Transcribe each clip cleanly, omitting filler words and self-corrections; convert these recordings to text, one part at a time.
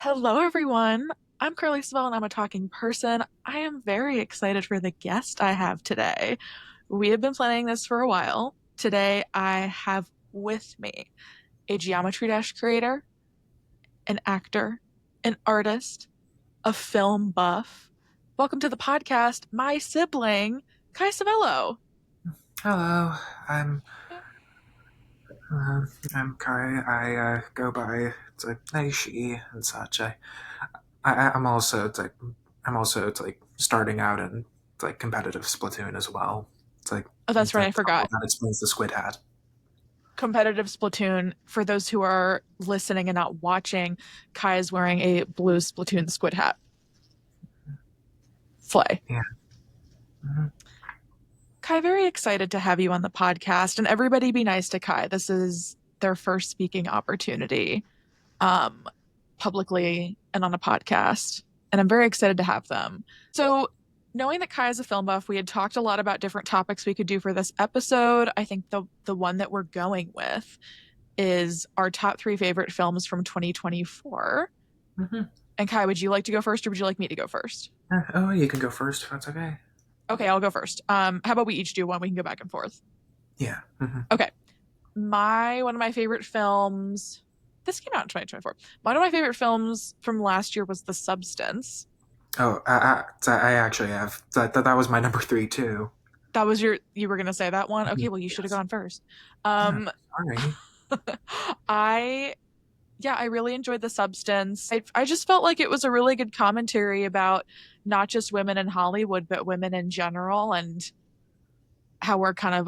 Hello, everyone. I'm Carly Civello, and I'm a talking person. I am very excited for the guest I have today. We have been planning this for a while. Today, I have with me a Geometry Dash creator, an actor, an artist, a film buff. Welcome to the podcast, my sibling, Kai Civello. Hello, I'm uh, I'm Kai. I go by it's like they, she, and such. I'm also it's like starting out in it's like competitive Splatoon as well. Oh, that's It's right, like I forgot. that explains the squid hat. Competitive Splatoon. For those who are listening and not watching, Kai is wearing a blue Splatoon squid hat. Slay. Yeah. Mhm. Kai, very excited to have you on the podcast, and everybody be nice to Kai. This is their first speaking opportunity, um, publicly and on a podcast, and I'm very excited to have them. So, knowing that Kai is a film buff, we had talked a lot about different topics we could do for this episode. I think the one that we're going with is our top three favorite films from 2024. Mhm. And Kai, would you like to go first, or would you like me to go first? Oh, you can go first if that's okay. Okay, I'll go first. How about we each do one? We can go back and forth. Yeah. Okay. My one of my favorite films. This came out in 2024. One of my favorite films from last year was The Substance. Oh, I actually have that was my number three too. That was you were gonna say that one? Okay, well you should have Yes. gone first. Yeah. Um Sorry. I yeah, I really enjoyed The Substance. I just felt like it was a really good commentary about not just women in Hollywood, but women in general and how we're kind of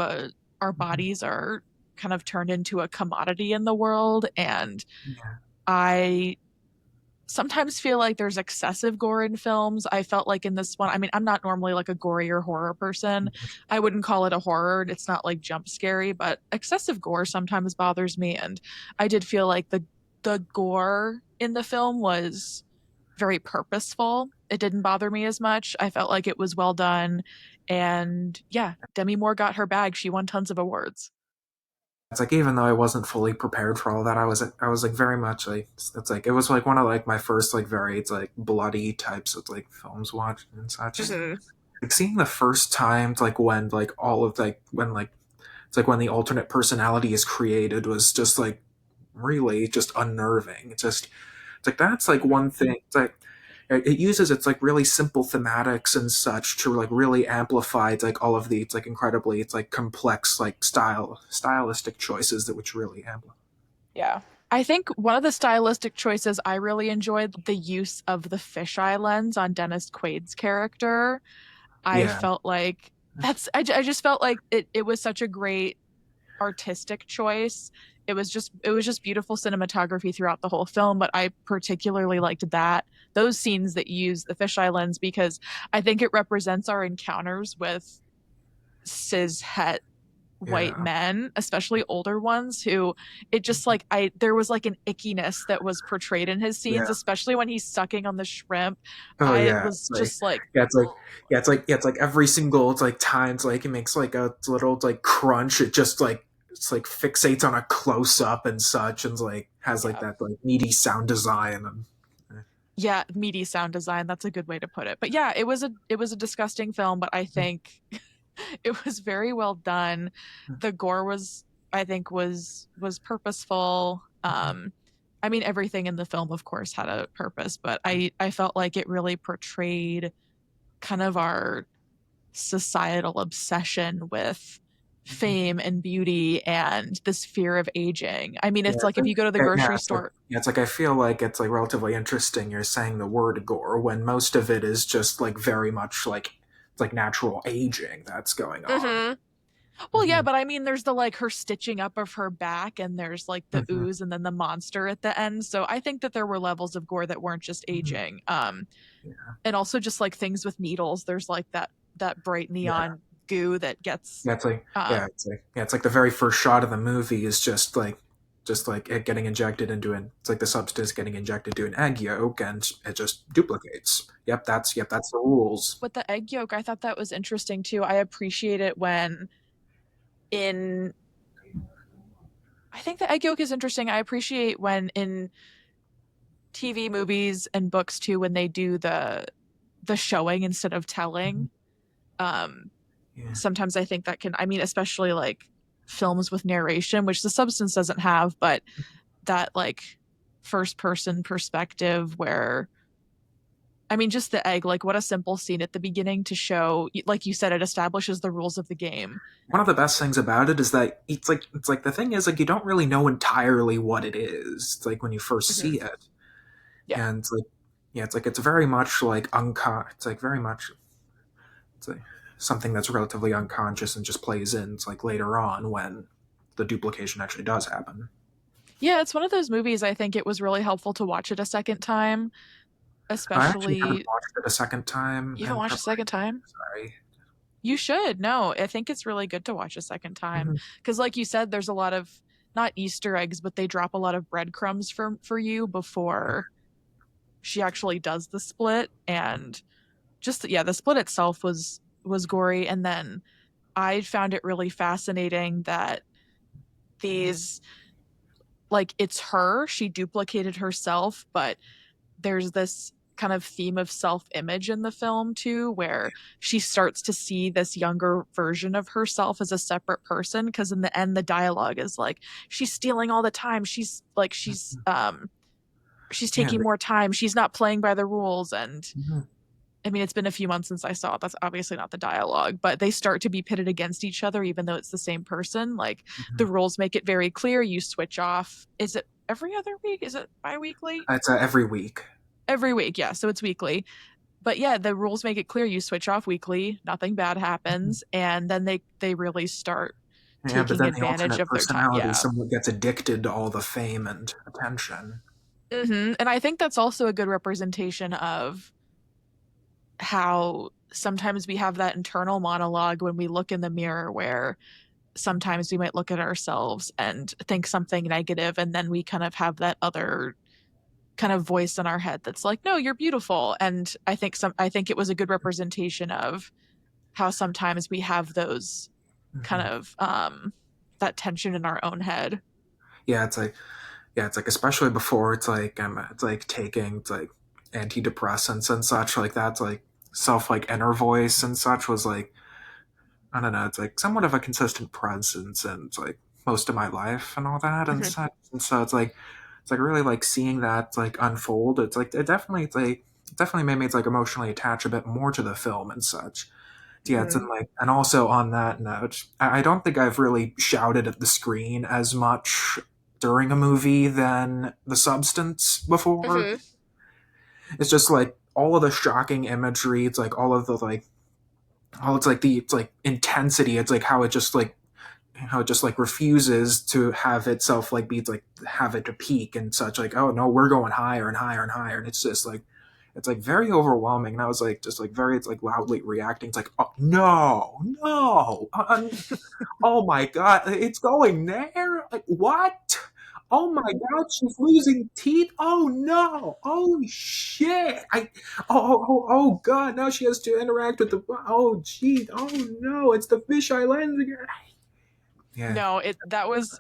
our Mhm. bodies are kind of turned into a commodity in the world. And Yeah. I sometimes feel like there's excessive gore in films. I felt like in this one, I mean, I'm not normally like a gory or horror person. I wouldn't call it a horror. It's not like jump scary, but excessive gore sometimes bothers me. And I did feel like the gore in the film was very purposeful. It didn't bother me as much. I felt like it was well done. And yeah, Demi Moore got her bag. She won tons of awards. It's like even though I wasn't fully prepared for all that, I was like very much like it's like it was like one of like my first like very it's like bloody types of like films watched and such. Mhm. Like seeing the first time like when like all of like when like it's like when the alternate personality is created was just like really just unnerving. It's like that's like one thing. It's like it uses its like really simple thematics and such to like really amplify it's like all of the it's like incredibly it's like complex like stylistic choices that which really amplify. Yeah. I think one of the stylistic choices I really enjoyed the use of the fisheye lens on Dennis Quaid's character. I Yeah. felt like I just felt like it was such a great artistic choice. It was just beautiful cinematography throughout the whole film, but I particularly liked those scenes that use the fisheye lens because I think it represents our encounters with cis het white Yeah. men, especially older ones who it just like I there was like an ickiness that was portrayed in his Yeah. scenes, especially when he's sucking on the shrimp. Oh I yeah. was just like, Yeah, it's like oh, it's like every single it's like time it's like it makes like a little like crunch. It just like it's like fixates on a close up and such, and like has like yeah. that like meaty sound design and Yeah, meaty sound design, that's a good way to put it. But yeah, it was a disgusting film, but I think it was very well done. The gore was I think was purposeful. I mean everything in the film of course had a purpose, but I felt like it really portrayed kind of our societal obsession with fame and beauty and this fear of aging. I mean, yeah, it's like if you go to the yeah, grocery it's like store. yeah, it's like I feel like it's like relatively interesting. You're saying the word gore when most of it is just like very much like it's like natural aging that's going on. Mhm. Well, yeah, Hmm. but I mean, there's the like her stitching up of her back, and there's like the Hmm. ooze, and then the monster at the end. So I think that there were levels of gore that weren't just Hmm. aging, Yeah, and also just like things with needles. There's like that bright yeah, neon goo that gets, yeah. It's like um, it's like the very first shot of the movie is just like it getting injected into an it's like the substance getting injected into an egg yolk and it just duplicates. Yep, that's the rules. with the egg yolk. I thought that was interesting too. I appreciate it when in. I think the egg yolk is interesting. I appreciate when in TV, movies, and books too when they do the showing instead of telling. Um, Yeah. Sometimes I think that can, I mean, especially like films with narration, which the substance doesn't have, but that like first person perspective where I mean, just the egg, like what a simple scene at the beginning to show, like you said, it establishes the rules of the game. One of the best things about it is that it's like the thing is like you don't really know entirely what it is. It's like when you first Mhm. see it, Yeah. and it's like yeah, it's like it's very much like It's like very much it's like something that's relatively unconscious and just plays in. It's like later on when the duplication actually does happen. Yeah, it's one of those movies I think it was really helpful to watch it a second time, I actually haven't especially watched it a second time you haven't in watched a second preparation. time? Sorry. You should. No, I think it's really good to watch a second time Mhm. because like you said there's a lot of not Easter eggs, but they drop a lot of breadcrumbs for you before she actually does the split and just yeah, the split itself was gory and then I found it really fascinating that these like it's her, she duplicated herself, but there's this kind of theme of self-image in the film too where she starts to see this younger version of herself as a separate person because in the end the dialogue is like she's stealing all the time she's Yeah. taking more time she's not playing by the rules and Mhm. I mean it's been a few months since I saw it that's obviously not the dialogue but they start to be pitted against each other even though it's the same person like the Mhm. rules make it very clear you switch off is it every other week is it bi-weekly It's every week. every week yeah so it's weekly but yeah, the rules make it clear you switch off weekly, nothing bad Mhm. happens, and then they really start Yeah, but taking then the advantage alternate of their time. personality Yeah. somewhat gets addicted to all the fame and attention. And I think that's also a good representation of how sometimes we have that internal monologue when we look in the mirror where sometimes we might look at ourselves and think something negative and then we kind of have that other kind of voice in our head that's like no you're beautiful and I think it was a good representation of how sometimes we have those kind Mhm. of that tension in our own head. Yeah, it's like especially before it's like taking it's like antidepressants and such like that's like self like inner voice and such was like I don't know, it's like somewhat of a consistent presence and it's like most of my life and all that and Mhm. such. And so it's like really like seeing that like unfold. It definitely made me like emotionally attach a bit more to the film and such. Yeah, it's in Mhm. like and also on that note, I don't think I've really shouted at the screen as much during a movie than the substance before. Mhm. It's just like all of the shocking imagery, it's like all of the like oh it's like intensity, it's like how it just like refuses to have itself like be like have it to peak and such like oh no we're going higher and higher and higher and it's just like it's like very overwhelming and I was like just like very it's like loudly reacting it's like oh no no oh my god it's going there like what oh my god she's losing teeth oh no holy shit oh god now she has to interact with the oh gee oh no it's the fisheye lens again yeah. No, it that was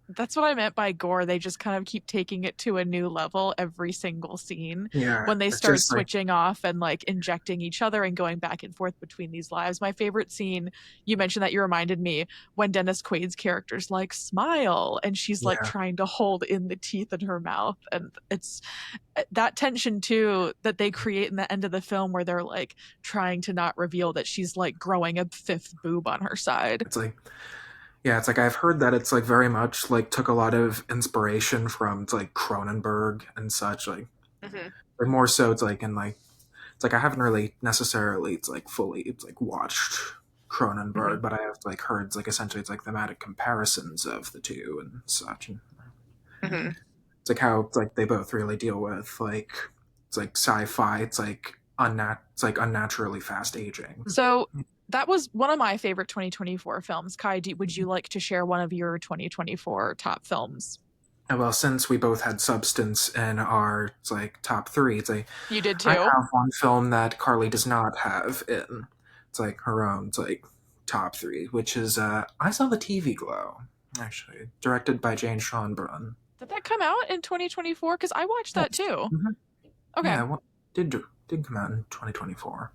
that's what I meant by gore. They just kind of keep taking it to a new level every single scene Yeah, when they it's start just like switching off and like injecting each other and going back and forth between these lives. My favorite scene, you mentioned that you reminded me when Dennis Quaid's character's like smile and she's like yeah, trying to hold in the teeth in her mouth and it's that tension too that they create in the end of the film where they're like trying to not reveal that she's like growing a fifth boob on her side. it's like yeah, it's like I've heard that it's like very much like took a lot of inspiration from like Cronenberg and such Mhm. but more so it's like I haven't really necessarily it's like fully it's like watched Mhm. Cronenberg, but I have like heard it's like essentially it's like thematic comparisons of the two and such and Mhm. it's like how it's like they both really deal with like it's like sci-fi it's like unnaturally fast aging. So that was one of my favorite 2024 films. Kai, would you like to share one of your 2024 top films? And well, since we both had substance in our it's like top three, it's like You did I too. have one film that Carly does not have in it's like her own it's like top three, which is I Saw the TV Glow, actually directed by Jane Schonbrun. Did that come out in 2024? Because I watched that Yes. too. Hmm. Okay. Yeah, what did come out in 2024.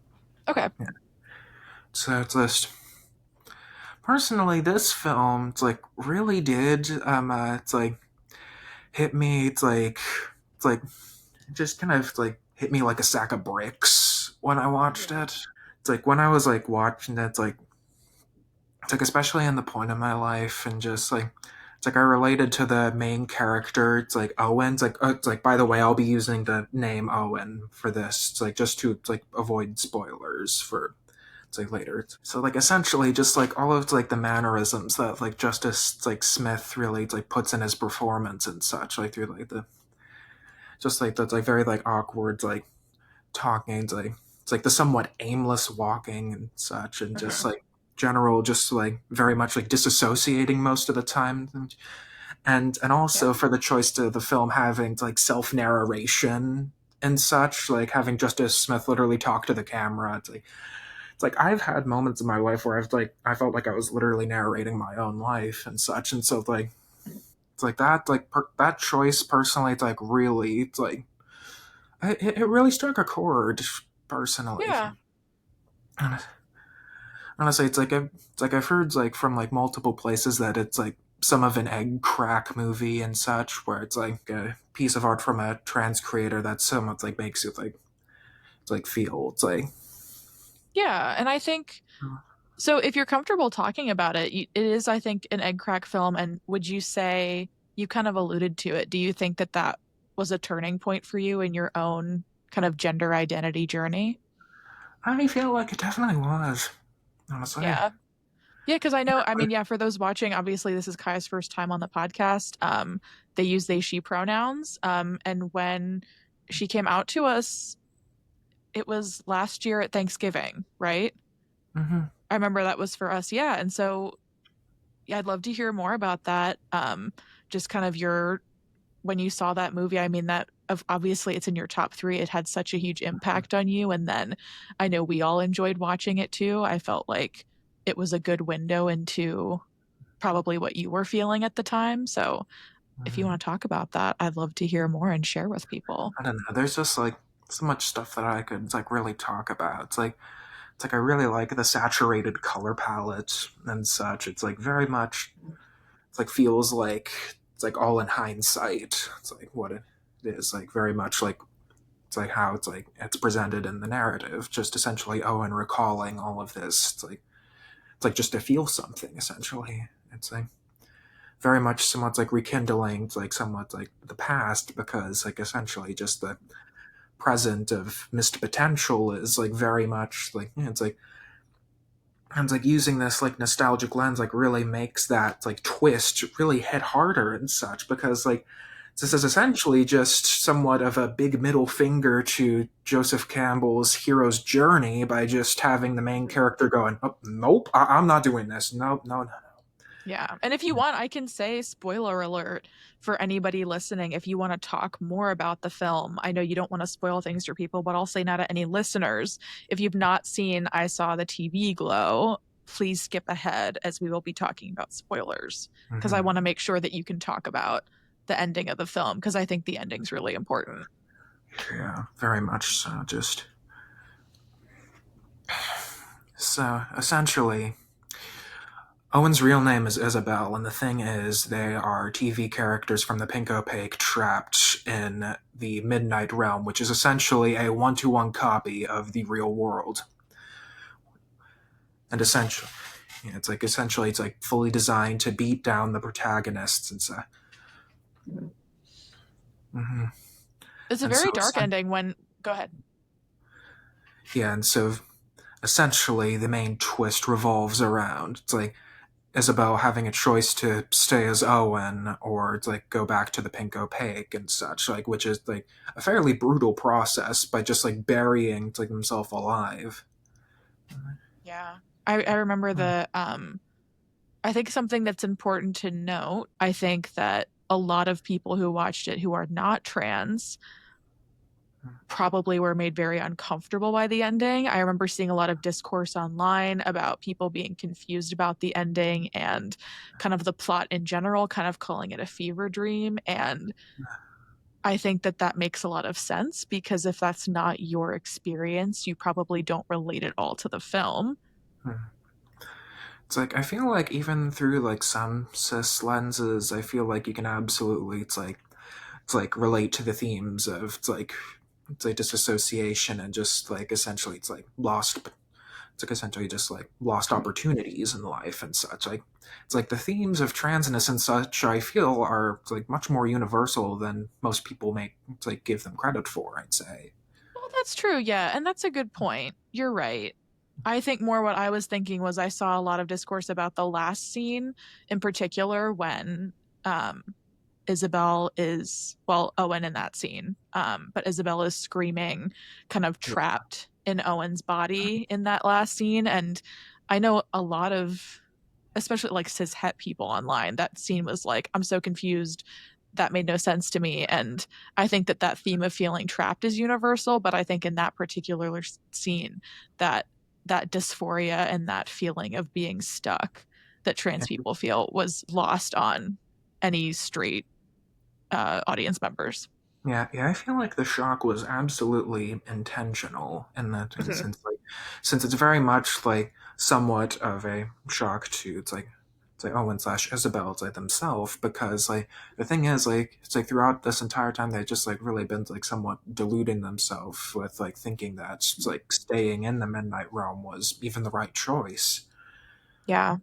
Okay. Yeah. So it's just personally, this film, it's like really did it's like hit me. It's like it just kind of like hit me like a sack of bricks when I watched Yeah. it. It's like when I was like watching it, it's like especially in the point of my life and just like it's like I related to the main character. It's like Owen. It's like by the way, I'll be using the name Owen for this. It's like just to it's like avoid spoilers for it's like later. So like essentially just like all of like the mannerisms that like Justice like Smith really like puts in his performance and such like through like the just like that's like very like awkward like talking it's like the somewhat aimless walking and such and just Hmm. like general just like very much like disassociating most of the time and Yeah. also for the choice to the film having like self-narration and such like having Justice Smith literally talk to the camera it's like I've had moments in my life where I felt like I was literally narrating my own life and such and so like it's like that that choice personally it's like really it's like it really struck a chord personally. Yeah. Honestly, it's like I've heard like from like multiple places that it's like some of an egg crack movie and such, where it's like a piece of art from a trans creator that somewhat like makes it like it's like feel it's like Yeah. And I think so. If you're comfortable talking about it, it is, I think, an egg crack film. And would you say you kind of alluded to it? Do you think that that was a turning point for you in your own kind of gender identity journey? I feel like it definitely was honestly. Yeah. Yeah, because I know, I mean, yeah, for those watching, obviously this is Kaya's first time on the podcast. They use they, she pronouns. And when she came out to us, it was last year at Thanksgiving, right? Mm-hmm. I remember that was for us. Yeah. And so, yeah, I'd love to hear more about that. Just kind of your, when you saw that movie, I mean, that of obviously it's in your top three. It had such a huge impact on you. And then I know we all enjoyed watching it too. I felt like it was a good window into probably what you were feeling at the time. So if you Mm-hmm. want to talk about that, I'd love to hear more and share with people. I don't know. There's just like so much stuff that I could like really talk about. It's like I really like the saturated color palette and such. It's like very much it's like feels like it's like all in hindsight. It's like what it is like very much like it's like how it's presented in the narrative. Just essentially Owen recalling all of this. It's like just to feel something essentially. It's like very much somewhat like rekindling it's like somewhat like the past because like essentially just the present of missed potential is like very much like it's like and it's like using this like nostalgic lens like really makes that like twist really hit harder and such because like this is essentially just somewhat of a big middle finger to Joseph Campbell's hero's journey by just having the main character going, oh, nope, I'm not doing this. Nope, no, no. Yeah. And if you want, I can say spoiler alert for anybody listening. If you want to talk more about the film, I know you don't want to spoil things for people, but I'll say now to any listeners, if you've not seen I Saw the TV Glow, please skip ahead as we will be talking about spoilers because I Mm-hmm. want to make sure that you can talk about the ending of the film because I think the ending's really important. Yeah, very much so. Just so essentially, Owen's real name is Isabel, and the thing is, they are TV characters from the Pink Opaque trapped in the Midnight Realm, which is essentially a one-to-one copy of the real world. And essentially, yeah, it's like fully designed to beat down the protagonists and so. Mm-hmm. It's a And so, very dark ending when, go ahead. yeah, and so essentially the main twist revolves around it's like Isabel having a choice to stay as Owen or to like go back to the Pink Opaque and such, like which is like a fairly brutal process by just like burying like himself alive. Yeah. I remember I think something that's important to note, I think that a lot of people who watched it who are not trans probably were made very uncomfortable by the ending. I remember seeing a lot of discourse online about people being confused about the ending and kind of the plot in general, kind of calling it a fever dream. And I think that that makes a lot of sense because if that's not your experience, you probably don't relate at all to the film. It's like I feel like even through like some cis lenses, I feel like you can absolutely it's like relate to the themes of it's like disassociation and just like essentially it's like essentially just like lost opportunities in life and such. Like it's like the themes of transness and such I feel are like much more universal than most people make like give them credit for, I'd say. Well, that's true, yeah, and that's a good point. You're right. I think more what I was thinking was I saw a lot of discourse about the last scene in particular when um Isabel is, well, Owen in that scene, but Isabel is screaming, kind of Yeah. trapped in Owen's body in that last scene. And I know a lot of, especially like cis het people online, that scene was like, I'm so confused. That made no sense to me. And I think that that theme of feeling trapped is universal, but I think in that particular scene, that that dysphoria and that feeling of being stuck that trans people feel was lost on any straight audience members. Yeah, I feel like the shock was absolutely intentional in that Mhm. instance. Like, since it's very much like somewhat of a shock to it's like Owen slash Isabel, it's like themselves, because like the thing is like it's like throughout this entire time they've just like really been like somewhat deluding themselves with like thinking that it's, like staying in the Midnight Realm was even the right choice. Yeah.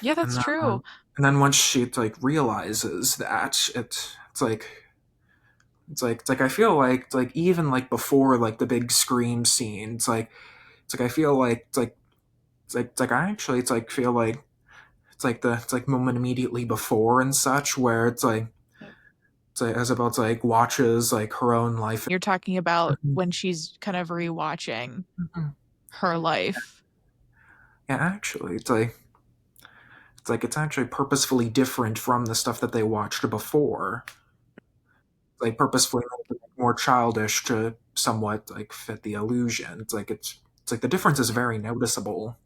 Yeah, And that's true. and then once she like realizes that it's like I feel like even like before like the big scream scene, it's like I feel like it's like I actually it's like feel like it's like moment immediately before and such where it's like Isabel's like watches like her own life. You're talking about Mhm. when she's kind of rewatching Mhm. her life. Yeah, actually, it's like it's actually purposefully different from the stuff that they watched before. Like purposefully making it more childish to somewhat like fit the illusion. It's like the difference is very noticeable.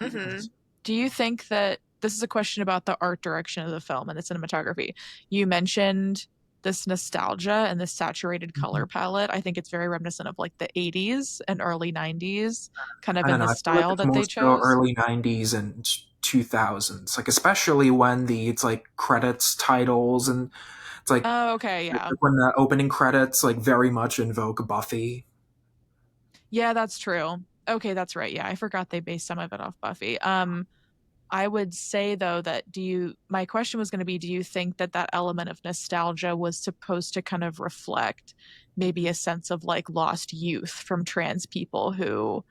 hmm Do you think that this is a question about the art direction of the film and the cinematography? You mentioned this nostalgia and this saturated color Mhm. palette. I think it's very reminiscent of like the 80s and early 90s, kind of I in don't know. the I feel like style it's that more they so chose. early '90s and 2000s, like especially when the it's like credits titles and it's Oh, okay, like yeah. when the opening credits like very much invoke Buffy. Yeah, that's true. Okay, that's right. Yeah, I forgot they based some of it off Buffy. I would say though that my question was going to be, do you think that that element of nostalgia was supposed to kind of reflect maybe a sense of like lost youth from trans people who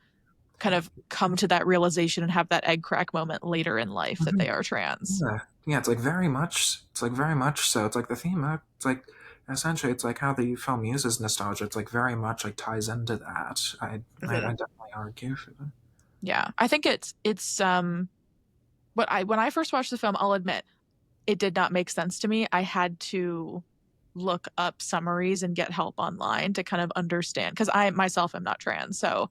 kind of come to that realization and have that egg crack moment later in life that Mhm. they are trans? Yeah, yeah, it's like very much. It's like very much so. It's like the theme. It's like essentially, it's like how the film uses nostalgia. It's like very much like ties into that. I Mhm. definitely argue for that. Yeah, I think it's what I when I first watched the film, I'll admit it did not make sense to me. I had to look up summaries and get help online to kind of understand because I myself am not trans. So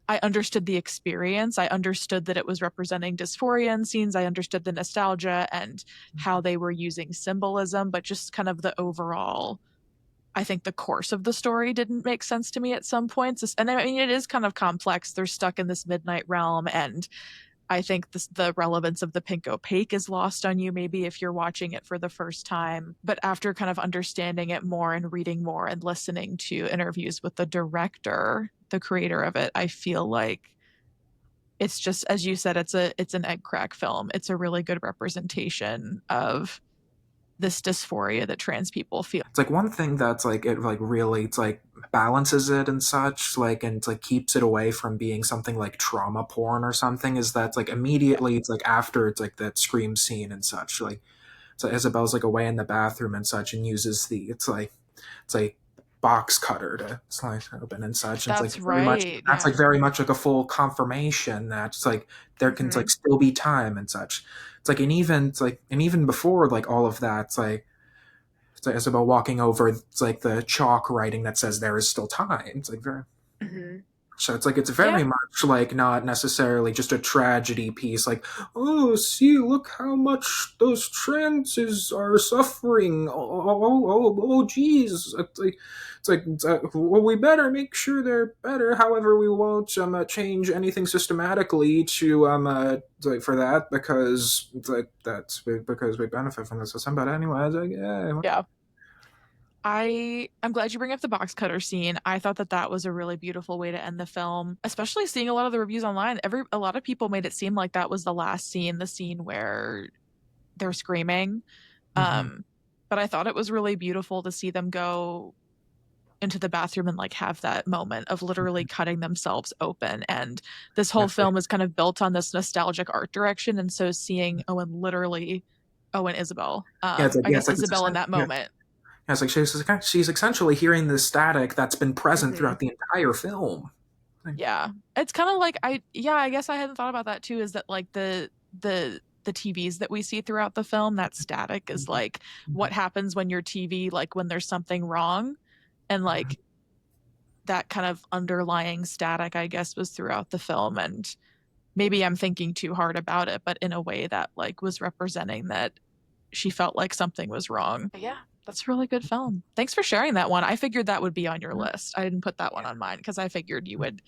I understood the experience. I understood that it was representing dysphoria in scenes. I understood the nostalgia and how they were using symbolism, but just kind of the overall, I think the course of the story didn't make sense to me at some points. And I mean, it is kind of complex. They're stuck in this midnight realm, and I think the relevance of the pink opaque is lost on you maybe if you're watching it for the first time. But after kind of understanding it more and reading more and listening to interviews with the director, the creator of it, I feel like it's just as you said, it's an egg crack film. It's a really good representation of this dysphoria that trans people feel. It's like one thing that's like it like really it's like balances it and such like and it's like keeps it away from being something like trauma porn or something is that it's like immediately it's like after it's like that scream scene and such like so Isabel's like away in the bathroom and such and uses the it's like box cutter to slice open and such and it's like That's very much right. that's Yeah. like very much like a full confirmation that it's like there can like hmm still be time and such it's like and even it's like and even before like all of that Isabel walking over, it's like the chalk writing that says there is still time. It's like very Hmm. so it's like it's Yeah, very much like not necessarily just a tragedy piece. Like, oh, see, look how much those trances are suffering. Geez. Well, we better make sure they're better. However, we won't change anything systematically to like for that because like because we benefit from the system. But anyway, it's like yeah, yeah. I'm glad you bring up the box cutter scene. I thought that that was a really beautiful way to end the film, especially seeing a lot of the reviews online. A lot of people made it seem like that was the last scene, the scene where they're screaming. mm-hmm. Um, but I thought it was really beautiful to see them go into the bathroom and like have that moment of literally cutting themselves open. And this whole It's like film is kind of built on this nostalgic art direction. And so seeing Owen Isabel, I yeah, guess it's like Isabel in that yeah. moment. Yeah, it's like she's essentially hearing the static that's been present Hmm. throughout the entire film. Like, Yeah. It's kind of like I guess I hadn't thought about that too, is that like the TVs that we see throughout the film, that static is like what happens when your TV, like when there's something wrong. And like that kind of underlying static, I guess, was throughout the film. And maybe I'm thinking too hard about it, but in a way that like was representing that she felt like something was wrong. But yeah, that's a really good film. Thanks for sharing that one. I figured that would be on your list. I didn't put that one on mine because I figured you would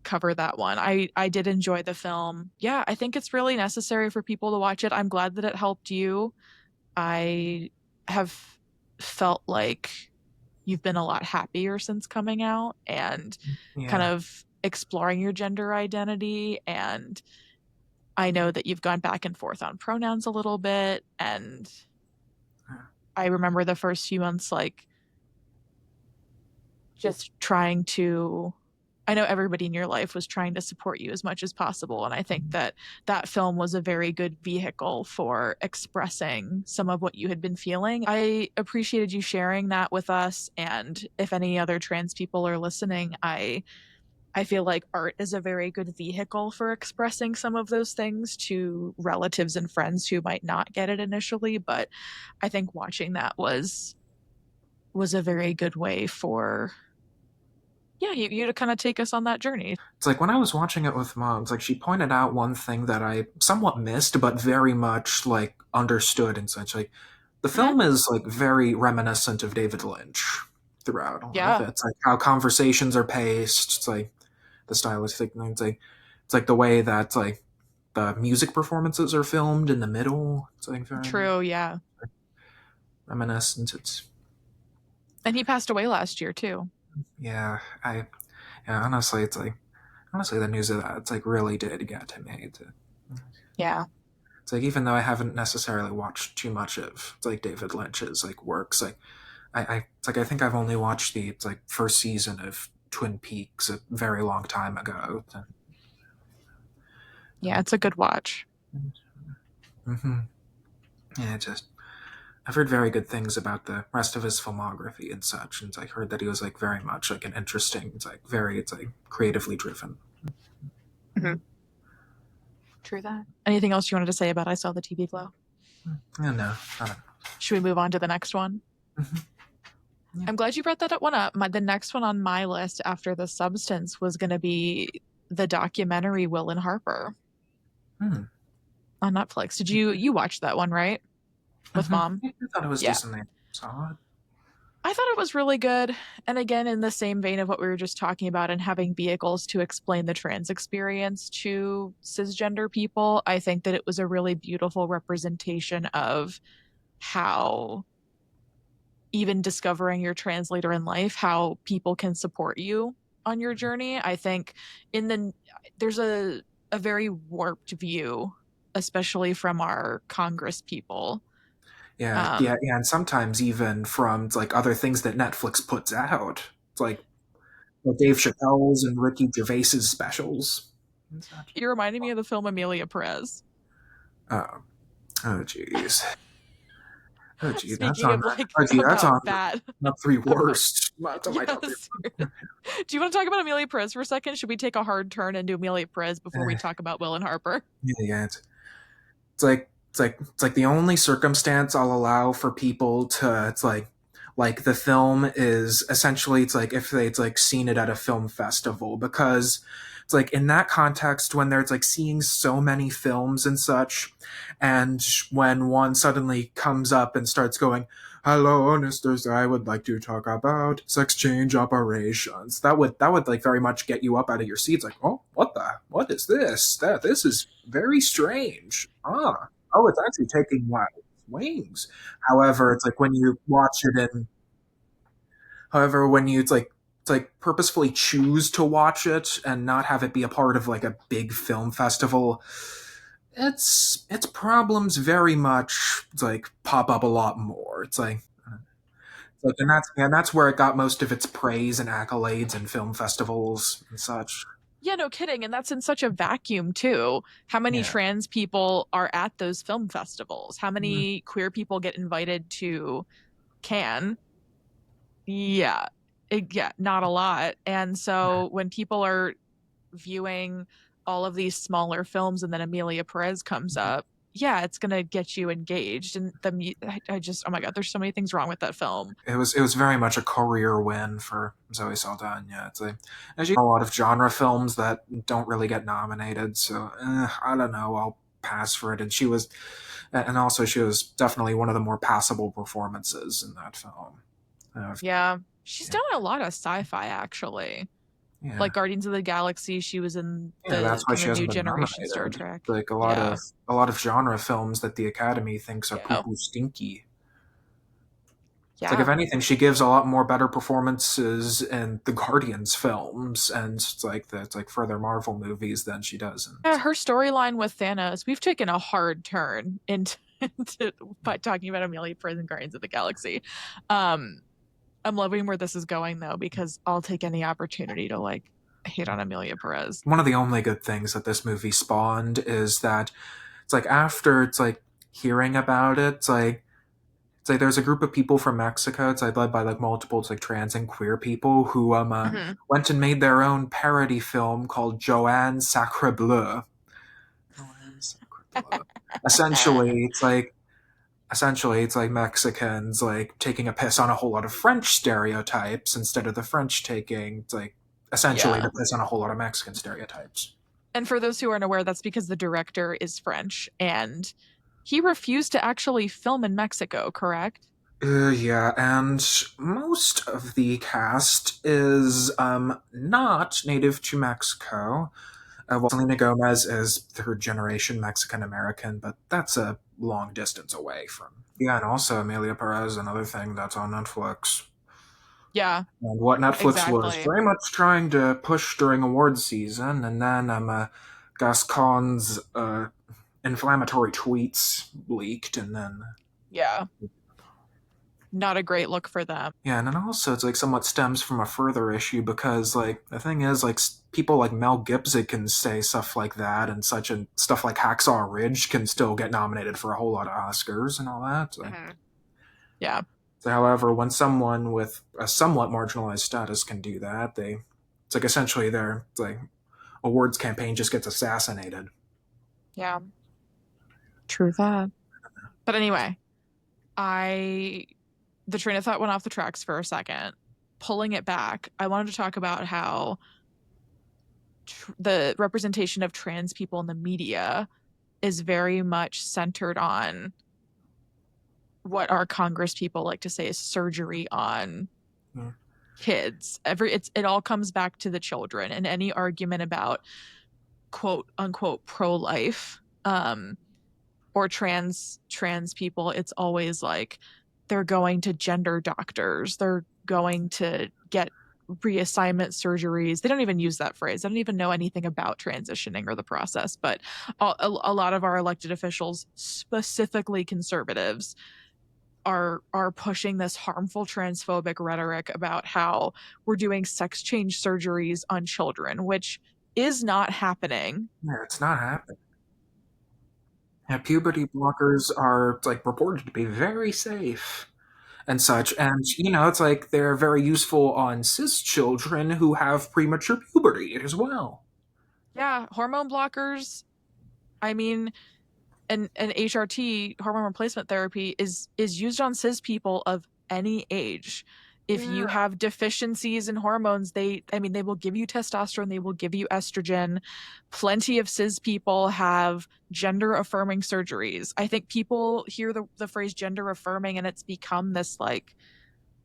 cover that one. I did enjoy the film. Yeah, I think it's really necessary for people to watch it. I'm glad that it helped you. I have felt like you've been a lot happier since coming out and kind yeah, of exploring your gender identity. And I know that you've gone back and forth on pronouns a little bit. And I remember the first few months, like just trying to, I know everybody in your life was trying to support you as much as possible. And I think that that film was a very good vehicle for expressing some of what you had been feeling. I appreciated you sharing that with us. And if any other trans people are listening, I feel like art is a very good vehicle for expressing some of those things to relatives and friends who might not get it initially. But I think watching that was a very good way for yeah, you to kind of take us on that journey. it's like when I was watching it with mom, it's like she pointed out one thing that I somewhat missed, but very much like understood and such. Like the Hmm. film is like very reminiscent of David Lynch throughout a lot of Yeah, it. It's like how conversations are paced. It's like the stylistic thing. It's like the way that like the music performances are filmed in the middle. It's like very true. Yeah. reminiscent. It's And he passed away last year too. yeah, I yeah, honestly, it's like honestly the news of that it's like really did get to me. Yeah. It's like even though I haven't necessarily watched too much of it's like David Lynch's like works, like I it's like I think I've only watched the it's like first season of Twin Peaks a very long time ago. Yeah, it's a good watch. Mm-hmm. Yeah, just I've heard very good things about the rest of his filmography and such, and it's like heard that he was like very much like an interesting, it's like very it's like creatively driven. Mhm. True that. Anything else you wanted to say about I Saw the TV Glow? Yeah, no, I don't Should we move on to the next one? know. Mm-hmm. Yeah. I'm glad you brought that one up. The next one on my list after The Substance was going to be the documentary Will and Harper Hmm. on Netflix. Did you watch that one, right? With Mm-hmm. mom? I thought it was Yeah. decently solid. I thought it was really good. And again, in the same vein of what we were just talking about and having vehicles to explain the trans experience to cisgender people, I think that it was a really beautiful representation of how even discovering your translator in life, how people can support you on your journey. I think in the there's a very warped view, especially from our Congress people. Yeah, Um, and sometimes even from like other things that Netflix puts out. It's like well, Dave Chappelle's and Ricky Gervais's specials and such. you reminded me of the film Amelia Perez. Oh, oh, jeez. Oh, gee, that's Speaking on. of like Oh, gee, that's about on bad, my three about worst. That's on my top three. yes. Do you want to talk about Amelia Perez for a second? Should we take a hard turn and do Amelia Perez before we Eh, talk about Will and Harper? yeah, it's like it's like the only circumstance I'll allow for people to it's like the film is essentially it's like if they it's like seen it at a film festival because it's like in that context when they're it's like seeing so many films and such and when one suddenly comes up and starts going hello honesters I would like to talk about sex change operations that would like very much get you up out of your seats like oh what is this that this is very strange oh, it's actually taking wild swings. However, it's like when you watch it in, however, when you it's like purposefully choose to watch it and not have it be a part of like a big film festival, its problems very much it's like pop up a lot more. It's like and that's where it got most of its praise and accolades in film festivals and such. Yeah, no kidding. And that's in such a vacuum, too. How many Yeah. trans people are at those film festivals? How Mm, many queer people get invited to Cannes? Yeah. Yeah, not a lot. And so when people are viewing all of these smaller films and then Amelia Perez comes mhm. up, yeah, it's gonna get you engaged. And I just, oh my God, there's so many things wrong with that film. It was very much a career win for Zoe Saldana. It's like as you know, a lot of genre films that don't really get nominated, so I don't know. I'll pass for it. And also she was definitely one of the more passable performances in that film. Uh, Yeah. She's yeah, done a lot of sci-fi actually. yeah, Like Guardians of the Galaxy, she was in yeah. the That's why kind she of new hasn't been generation Star nominated. Trek. Like a lot Yeah. of a lot of genre films that the Academy thinks are poo Yeah. poo stinky. It's like if Yeah. anything, she gives a lot more better performances in the Guardians films and it's like further Marvel movies than she does in. Yeah, her storyline with Thanos, we've taken a hard turn into, into by talking about Amelia Perez and Guardians of the Galaxy. Um, I'm loving where this is going though, because I'll take any opportunity to like hate on Amelia Perez. One of the only good things that this movie spawned is that it's like after it's like hearing about it, it's like there's a group of people from Mexico. It's like led by like multiple it's like trans and queer people who Mhm. went and made their own parody film called Joanne Sacrebleu. Joanne Sacrebleu. Essentially, it's like Mexicans like taking a piss on a whole lot of French stereotypes instead of the French taking it's like essentially Yeah. the piss on a whole lot of Mexican stereotypes. And for those who aren't aware, that's because the director is French and he refused to actually film in Mexico, correct? Yeah, and most of the cast is not native to Mexico. Well, Selena Gomez is third generation Mexican American, but that's a long distance away from. Yeah, and also Amelia Perez, another thing that's on Netflix. Yeah, And what Netflix was exactly. very much trying to push during awards season, and then Gascon's inflammatory tweets leaked, and then Yeah. Not a great look for them. yeah, and then also it's like somewhat stems from a further issue because like the thing is like people like Mel Gibson can say stuff like that and such, and stuff like Hacksaw Ridge can still get nominated for a whole lot of Oscars and all that. Mhm. Yeah. However, when someone with a somewhat marginalized status can do that, it's like essentially their it's like awards campaign just gets assassinated. Yeah. True that. But anyway, I the train of thought went off the tracks for a second. Pulling it back, I wanted to talk about how the representation of trans people in the media is very much centered on what our Congress people like to say is surgery on Yeah. kids. It all comes back to the children, and any argument about quote unquote pro life or trans people, it's always like they're going to gender doctors, they're going to get reassignment surgeries. They don't even use that phrase. They don't even know anything about transitioning or the process. But a lot of our elected officials, specifically conservatives, are pushing this harmful transphobic rhetoric about how we're doing sex change surgeries on children, which is not happening. Yeah, it's not happening. Yeah, puberty blockers are like reported to be very safe and such. And it's like they're very useful on cis children who have premature puberty as well. Yeah, hormone blockers. I mean, and HRT, hormone replacement therapy, is used on cis people of any age. If you Yeah. have deficiencies in hormones, I mean, they will give you testosterone, they will give you estrogen. Plenty of cis people have gender affirming surgeries. I think people hear the phrase gender affirming and it's become this like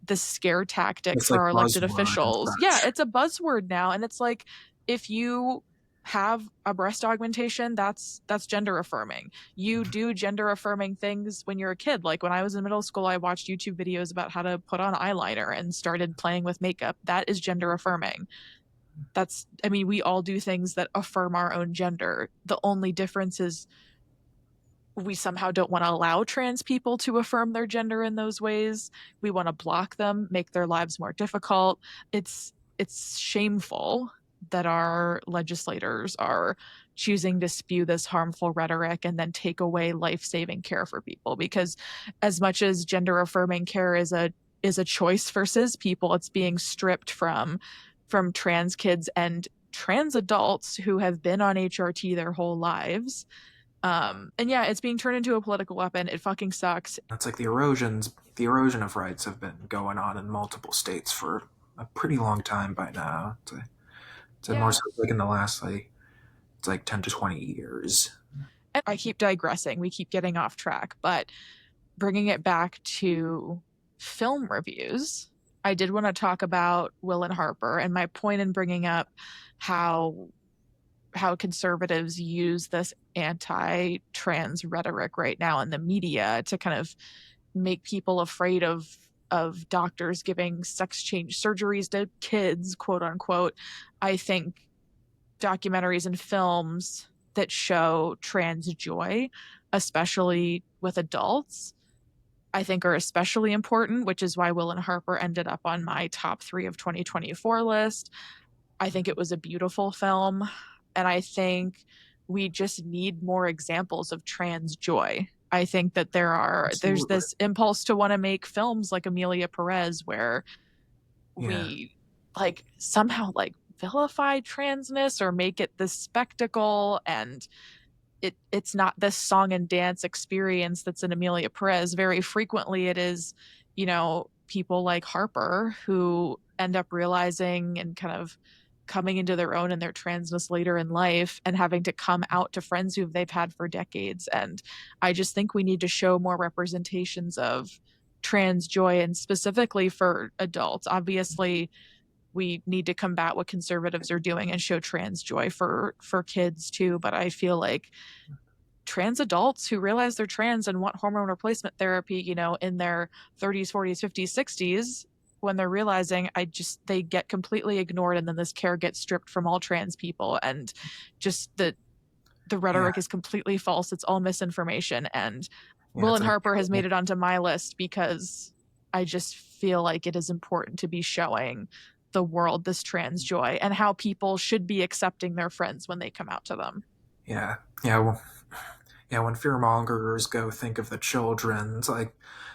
this scare tactic It's for like our elected buzzword and officials. Yeah, such. it's a buzzword now. And it's like if you have a breast augmentation, that's gender affirming. You do gender affirming things when you're a kid. Like when I was in middle school, I watched YouTube videos about how to put on eyeliner and started playing with makeup. That is gender affirming. That's, I mean, we all do things that affirm our own gender. The only difference is we somehow don't want to allow trans people to affirm their gender in those ways. We want to block them, make their lives more difficult. It's shameful that our legislators are choosing to spew this harmful rhetoric and then take away life-saving care for people, because as much as gender affirming care is a choice for cis people, it's being stripped from trans kids and trans adults who have been on HRT their whole lives. And yeah, it's being turned into a political weapon. It fucking sucks. It's like the erosion of rights have been going on in multiple states for a pretty long time by now. It's more Yeah. so like in the last it's like 10 to 20 years. And I keep digressing. We keep getting off track, but bringing it back to film reviews, I did want to talk about Will and Harper, and my point in bringing up how conservatives use this anti-trans rhetoric right now in the media to kind of make people afraid of doctors giving sex change surgeries to kids, quote unquote. I think documentaries and films that show trans joy, especially with adults, I think are especially important, which is why Will and Harper ended up on my top 3 of 2024 list. I think it was a beautiful film, and I think we just need more examples of trans joy. I think that there's Absolutely. this impulse to want to make films like Amelia Perez where Yeah. we like somehow like vilify transness or make it this spectacle, and it's not this song and dance experience that's in Amelia Perez. Very frequently it is, people like Harper who end up realizing and kind of coming into their own in their transness later in life and having to come out to friends who they've had for decades. And I just think we need to show more representations of trans joy, and specifically for adults. Obviously, we need to combat what conservatives are doing and show trans joy for kids too, but I feel like trans adults who realize they're trans and want hormone replacement therapy, in their 30s, 40s, 50s, 60s, when they're realizing they get completely ignored, and then this care gets stripped from all trans people, and just the Yeah. rhetoric is completely false. It's all misinformation. And Yeah. Will It's and like Harper has made it onto my list because I just feel like it is important to be showing the world this trans joy and how people should be accepting their friends when they come out to them. yeah. Yeah. Well, yeah. When fearmongers go think of the children, it's like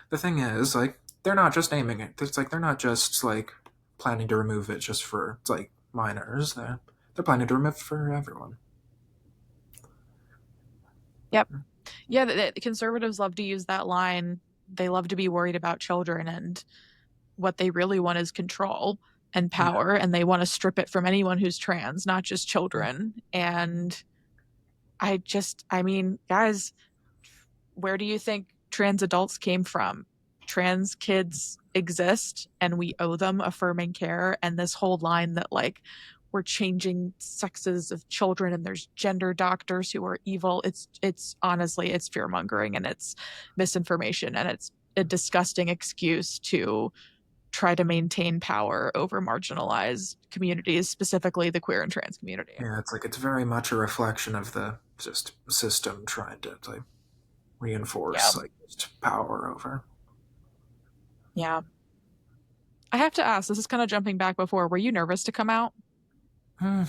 the thing is like they're not just aiming it. It's like they're not just like planning to remove it just for it's like minors. They're planning to remove it for everyone. Yep. Yeah, the conservatives love to use that line. They love to be worried about children, and what they really want is control and Yeah. power, and they want to strip it from anyone who's trans, not just children. And I mean, guys, where do you think trans adults came from? Trans kids exist and we owe them affirming care. And this whole line that like we're changing sexes of children and there's gender doctors who are evil. It's honestly it's fear mongering and it's misinformation, and it's a disgusting excuse to try to maintain power over marginalized communities, specifically the queer and trans community. Yeah. It's like it's very much a reflection of the just system trying to like Yeah. reinforce like just power over. Yeah. I have to ask, this is kind of jumping back before. Were you nervous to come out? Hmm.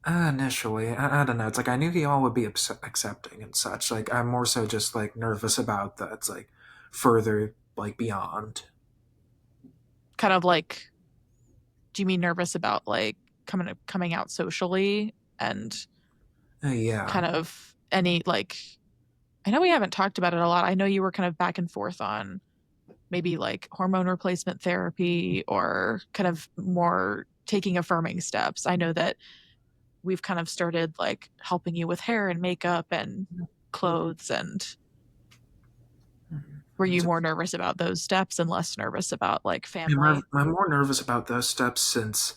Initially, I don't know. It's like I knew y'all would be accepting and such. Like I'm more so just like nervous about that. It's like further like beyond. Kind of like, do you mean nervous about like coming out socially and Yeah, kind of any like? I know we haven't talked about it a lot. I know you were kind of back and forth on maybe like hormone replacement therapy or kind of more taking affirming steps. I know that we've kind of started like helping you with hair and makeup and clothes. And were you more nervous about those steps and less nervous about like family? I'm more nervous about those steps since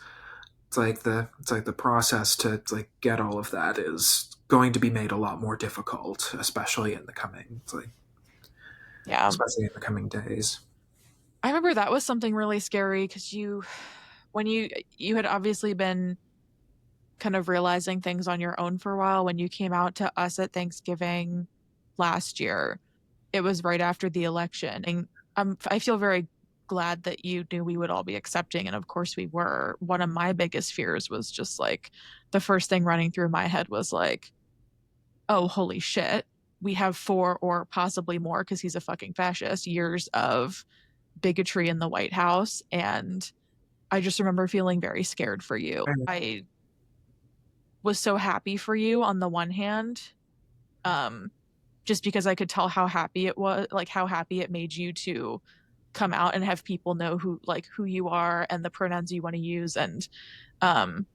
it's like the process to like get all of that is going to be made a lot more difficult, Yeah. especially in the coming days. I remember that was something really scary because when you had obviously been kind of realizing things on your own for a while when you came out to us at Thanksgiving last year. It was right after the election. And I feel very glad that you knew we would all be accepting. And of course we were. One of my biggest fears was just like the first thing running through my head was like, oh, holy shit. We have four or possibly more, because he's a fucking fascist, years of bigotry in the White House. And I just remember feeling very scared for you. I was so happy for you on the one hand, um, just because I could tell how happy it was, like how happy it made you to come out and have people know who you are and the pronouns you want to use. And um,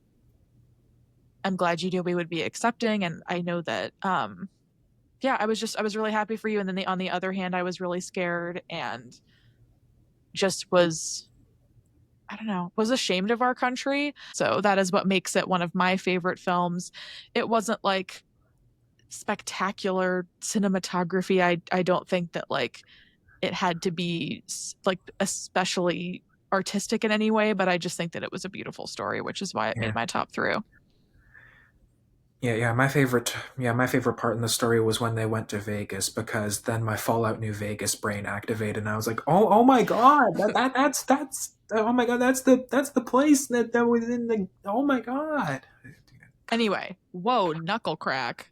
I'm glad you knew we would be accepting. And I know that, yeah, I was really happy for you. And then on the other hand, I was really scared and just was, I don't know, was ashamed of our country. So that is what makes it one of my favorite films. It wasn't like spectacular cinematography. I don't think that like it had to be like especially artistic in any way, but I just think that it was a beautiful story, which is why it made Yeah. my top through. My favorite part in the story was when they went to Vegas because then my Fallout New Vegas brain activated and I was like, oh my god, that's oh my god, that's the place that was in the oh my god. Anyway, whoa, knuckle crack.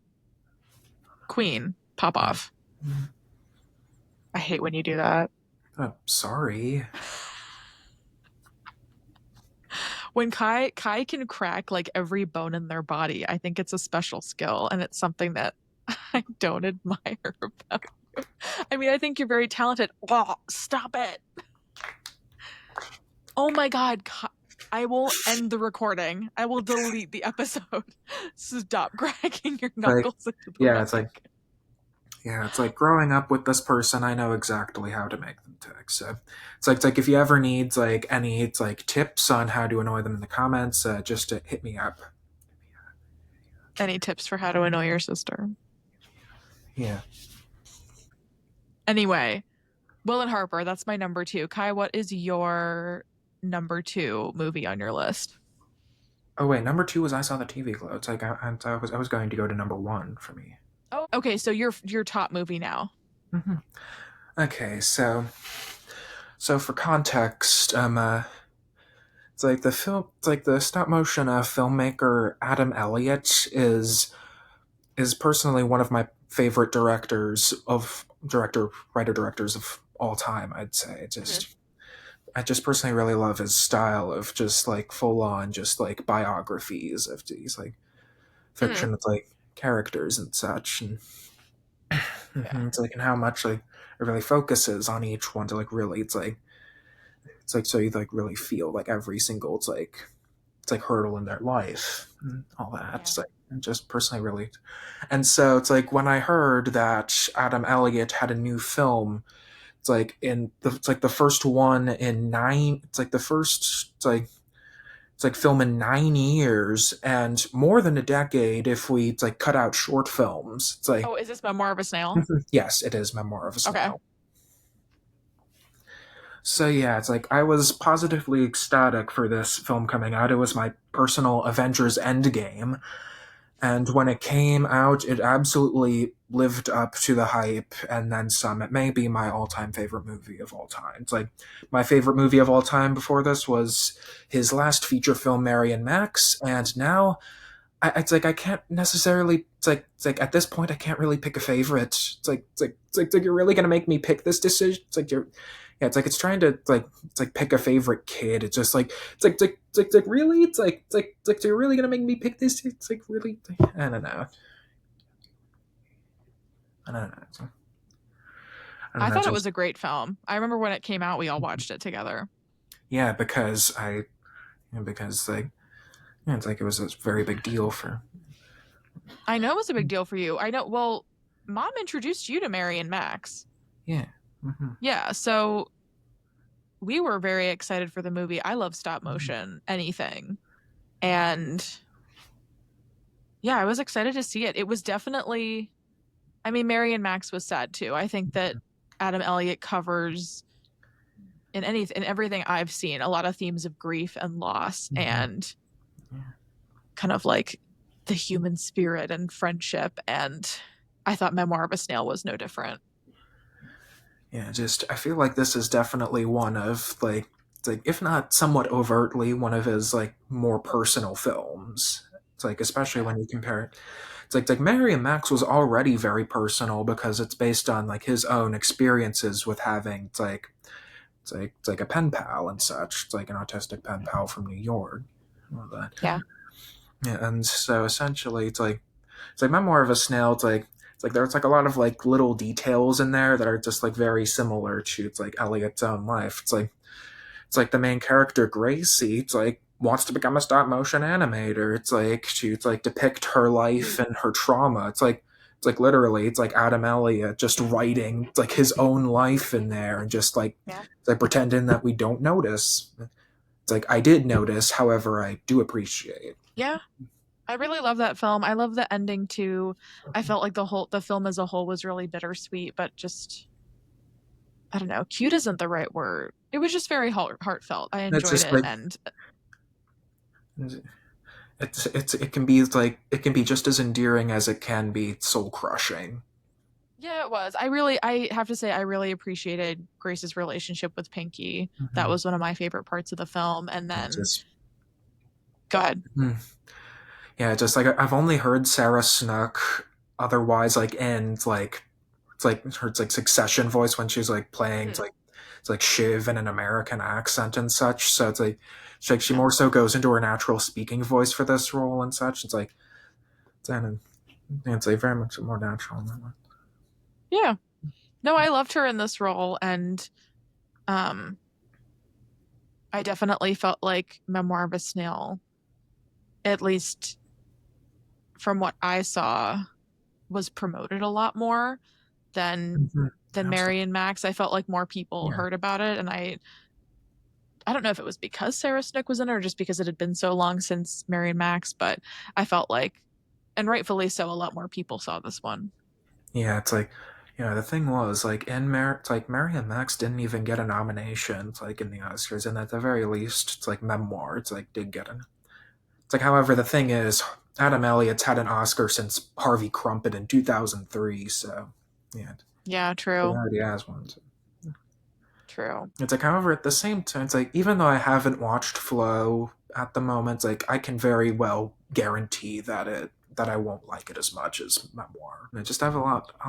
Queen, pop off. I hate when you do that. Sorry. When Kai can crack like every bone in their body, I think it's a special skill and it's something that I don't admire about you. I mean, I think you're very talented. Oh, stop it. Oh my God. I will end the recording. I will delete the episode. Stop cracking your Like knuckles into the yeah, it's like mic. yeah, it's like growing up with this person, I know exactly how to make them tick. So it's like if you ever need like any it's like tips on how to annoy them in the comments, just hit me up. Any tips for how to annoy your sister? Yeah. Anyway, Will and Harper, that's my number two. Kai, what is your number two movie on your list? Oh wait, number two was I saw the TV glow. It's like I was going to go to number one for me. Oh, okay, so your top movie now. Hmm. Okay, so for context, it's like the film, it's like the stop motion filmmaker Adam Elliott is personally one of my favorite writer directors of all time. I'd say Mhm. I just personally really love his style of just like full on just like biographies of these like Mhm. fiction with like characters and such, and Yeah. it's like and how much like it really focuses on each one to like really it's like so you like really feel like every single it's like hurdle in their life and all that. Yeah. It's like just personally really, and so it's like when I heard that Adam Elliott had a new film, it's like the first one in nine. It's like the first. It's like film in 9 years and more than a decade if we it's like cut out short films. It's like Oh, is this Memoir of a Snail? yes, it is Memoir of a Okay. Snail. So yeah, it's like I was positively ecstatic for this film coming out. It was my personal Avengers Endgame, and when it came out, it absolutely lived up to the hype and then some. It may be my all-time favorite movie of all time. It's like my favorite movie of all time before this was his last feature film, Mary and Max, and now it's like I can't necessarily. It's like at this point I can't really pick a favorite. It's like you're really gonna make me pick this decision. It's like you're yeah. It's like it's trying to it's like pick a favorite kid. It's just like it's like really. It's like you're really gonna make me pick this. It's like really. I don't know. I don't know. I don't I know. thought it was Just a great film. I remember when it came out, we all watched it together. yeah, because because like yeah, it's like it was a very big deal for I know it was a big deal for you. I know. Well, Mom introduced you to Mary and Max. yeah. Hmm. Yeah, so we were very excited for the movie. I love stop motion, anything. And yeah, I was excited to see it. It was definitely, I mean, Mary and Max was sad too. I think that Adam Elliott covers in everything I've seen a lot of themes of grief and loss Hmm. and Yeah. kind of like the human spirit and friendship. And I thought Memoir of a Snail was no different. Yeah, just I feel like this is definitely one of like if not somewhat overtly one of his like more personal films. It's like especially Yeah. when you compare it. It's like Mary and Max was already very personal because it's based on like his own experiences with having it's like a pen pal and such. It's like an autistic pen pal from New York. All that. Yeah. Yeah, and so essentially it's like Memoir of a Snail. It's like there's like a lot of like little details in there that are just like very similar to it's like Elliot's own life. It's like the main character Gracie. It's like wants to become a stop motion animator. It's like depict her life and her trauma. It's like literally it's like Adam Elliott just writing it's like his own life in there and just like Yeah. it's like pretending that we don't notice. It's like I did notice, however, I do appreciate. Yeah. I really love that film. I love the ending too. I felt like the film as a whole was really bittersweet, but just I don't know, cute isn't the right word. It was just very heartfelt. I It's enjoyed just it like and it can be like it can be just as endearing as it can be soul crushing. yeah, it was. I have to say I really appreciated Grace's relationship with Pinky. That Mm-hmm. was one of my favorite parts of the film. And then Just go ahead. mm. Yeah, just like I've only heard Sarah Snook otherwise like in like it's like Succession voice when she's like playing Mhm. it's like Shiv in an American accent and such. So it's like she Yeah. more so goes into her natural speaking voice for this role and such. It's like very much more natural. In that way. Yeah. No, I loved her in this role and um I definitely felt like Memoir of a Snail, at least from what I saw, was promoted a lot more than Mm-hmm. Mary Absolutely. and Max. I felt like more people Yeah. heard about it and I don't know if it was because Sarah Snook was in it or just because it had been so long since Mary and Max, but I felt like, and rightfully so, a lot more people saw this one. Yeah, it's like, the thing was, like, it's like, Mary and Max didn't even get a nomination, it's like, in the Oscars, and at the very least, it's like, Memoir, it's like, did get an. It's like, however, the thing is, Adam Elliott's had an Oscar since Harvey Crumpet in 2003, so, yeah, Yeah, he true. already has one. So. True. It's like, however, at the same time, it's like, even though I haven't watched Flow at the moment, it's like, I can very well guarantee that I won't like it as much as Memoir. I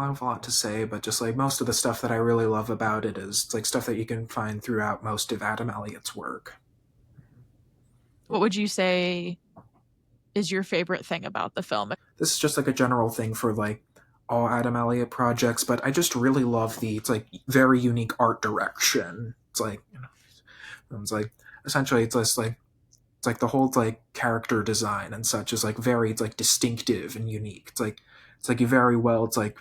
have a lot to say, but just like most of the stuff that I really love about it is it's like stuff that you can find throughout most of Adam Elliott's work. What would you say is your favorite thing about the film? This is just like a general thing for like all Adam Elliott projects, but I just really love the it's like very unique art direction. It's like essentially it's like the whole like character design and such is like very it's like distinctive and unique. It's like you very well it's like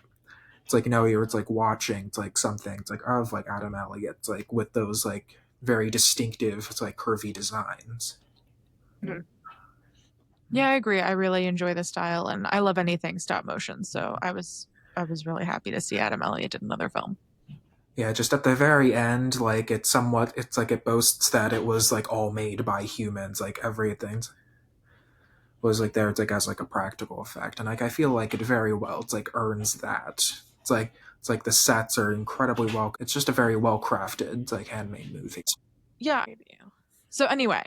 you're it's like watching it's like something it's like of like Adam Elliott it's like with those like very distinctive it's like curvy designs. Mhm. Yeah, I agree. I really enjoy the style and I love anything stop motion. So I was really happy to see Adam Elliott did another film. Yeah, just at the very end, like it's like it boasts that it was like all made by humans, like everything was like there. It's like as like a practical effect, and like I feel like it very well. It's like earns that. It's like the sets are incredibly well. It's just a very well crafted like handmade movie. Yeah. So anyway,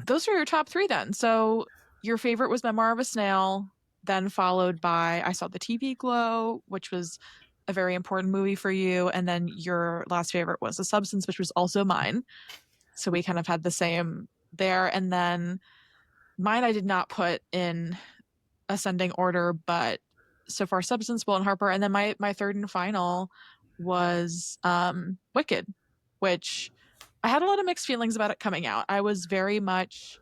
those are your top three then. So your favorite was Memoir of a Snail, then followed by I Saw the TV Glow, which was a very important movie for you, and then your last favorite was The Substance, which was also mine. So we kind of had the same there. And then mine I did not put in ascending order, but so far Substance, Will and Harper, and then my third and final was Wicked, which I had a lot of mixed feelings about it coming out. I was very much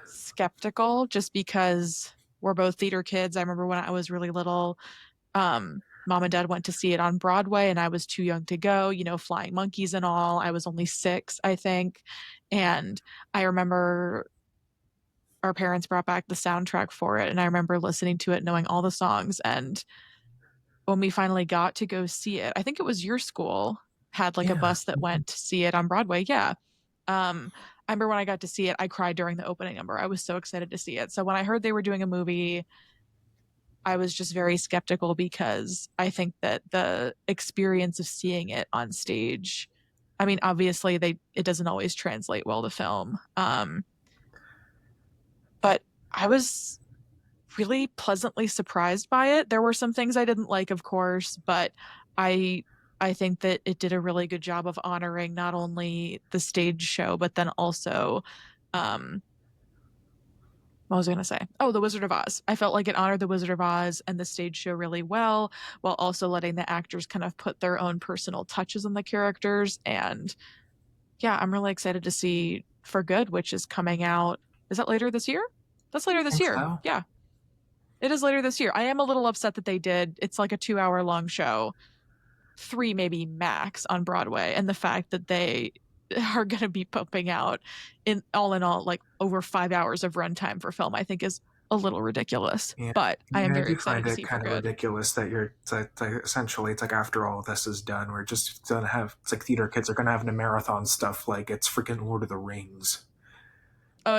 skeptical just because we're both theater kids. I remember when I was really little, mom and dad went to see it on Broadway and I was too young to go, flying monkeys and all. I was only 6, I think. And I remember our parents brought back the soundtrack for it and I remember listening to it, knowing all the songs. And when we finally got to go see it, I think it was your school had like a Yeah. bus that went to see it on Broadway. Yeah. I remember when I got to see it, I cried during the opening number. I was so excited to see it. So when I heard they were doing a movie, I was just very skeptical because I think that the experience of seeing it on stage, I mean, obviously it doesn't always translate well to film. But I was really pleasantly surprised by it. There were some things I didn't like, of course, but I I think that it did a really good job of honoring not only the stage show, but then also um what was I going to say? Oh, The Wizard of Oz. I felt like it honored The Wizard of Oz and the stage show really well, while also letting the actors kind of put their own personal touches on the characters. And yeah, I'm really excited to see For Good, which is coming out. Is that later this year? That's later I this think year. so. Yeah, it is later this year. I am a little upset that they did. It's like a 2 hour long show, 3 maybe max on Broadway, and the fact that they are going to be pumping out in all like over 5 hours of runtime for film, I think is a little ridiculous. Yeah. But I am Yeah, I very do excited find to it see For kind of Good. ridiculous that essentially it's like after all this is done, we're just gonna have it's like theater kids are gonna have to marathon stuff like it's freaking Lord of the Rings.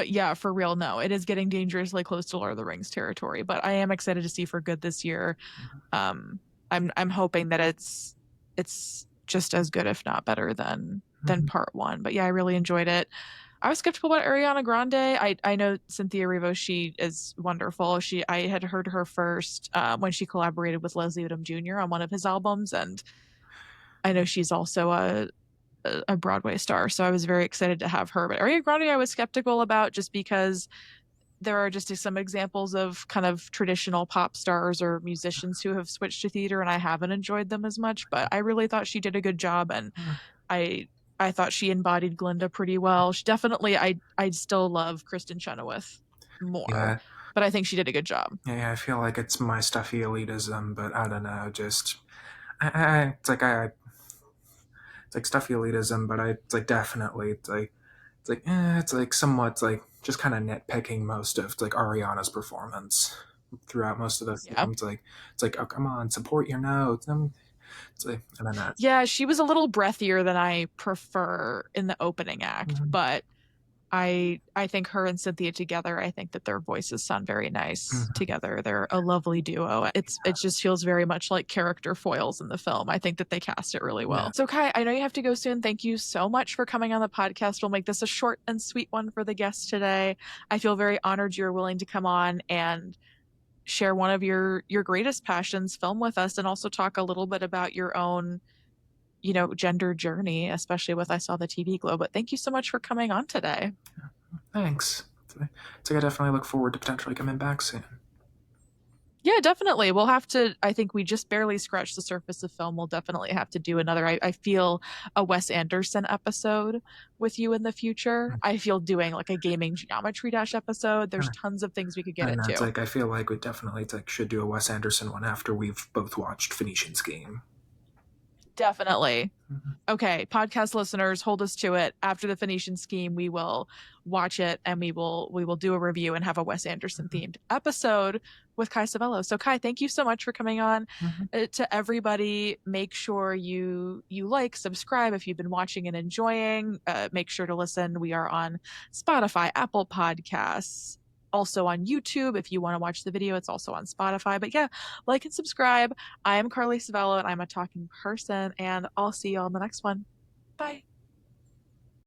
Yeah, for real. No, it is getting dangerously close to Lord of the Rings territory. But I am excited to see For Good this year. Um, I'm hoping that it's just as good, if not better than Mhm. part one. But yeah, I really enjoyed it. I was skeptical about Ariana Grande. I know Cynthia Erivo. She is wonderful. I had heard her first when she collaborated with Leslie Odom Jr. on one of his albums, and I know she's also a Broadway star. So I was very excited to have her. But Ariana Grande, I was skeptical about just because there are just some examples of kind of traditional pop stars or musicians who have switched to theater, and I haven't enjoyed them as much. But I really thought she did a good job, and I I thought she embodied Glinda pretty well. She definitely I still love Kristen Chenoweth more, Yeah, but I think she did a good job. yeah, I feel like it's my stuffy elitism, but I don't know, just it's like stuffy elitism, but it's like definitely it's like somewhat like just kind of nitpicking most of like Ariana's performance throughout most of the Yeah. film. It's like oh come on, support your notes. It's like I don't know. Yeah, she was a little breathier than I prefer in the opening act, Mhm. but I think her and Cynthia together, I think that their voices sound very nice Mhm. together. They're a lovely duo. It just feels very much like character foils in the film. I think that they cast it really Yeah, well. So Kai, I know you have to go soon. Thank you so much for coming on the podcast. We'll make this a short and sweet one for the guests today. I feel very honored you're willing to come on and share one of your greatest passions, film, with us, and also talk a little bit about your own, gender journey, especially with I Saw the TV Glow. But thank you so much for coming on today. thanks. It's like I definitely look forward to potentially coming back soon. Yeah, definitely. We'll have to. I think we just barely scratched the surface of film. We'll definitely have to do another. I feel a Wes Anderson episode with you in the future. I feel doing like a gaming Geometry Dash episode. There's tons of things we could I get don't know. It's into. like I feel like we definitely should do a Wes Anderson one after we've both watched Phoenician's Game. Definitely. Mhm. Okay, podcast listeners, hold us to it. After the Phoenician Scheme, we will watch it and we will do a review and have a Wes Anderson themed episode with Kai Civello. So Kai, thank you so much for coming on. Mhm. To everybody, make sure you like, subscribe if you've been watching and enjoying. Make sure to listen. We are on Spotify, Apple Podcasts, also on YouTube. If you want to watch the video, it's also on Spotify. But yeah, like and subscribe. I am Carly Civello, and I'm a talking person, and I'll see you on the next one. Bye.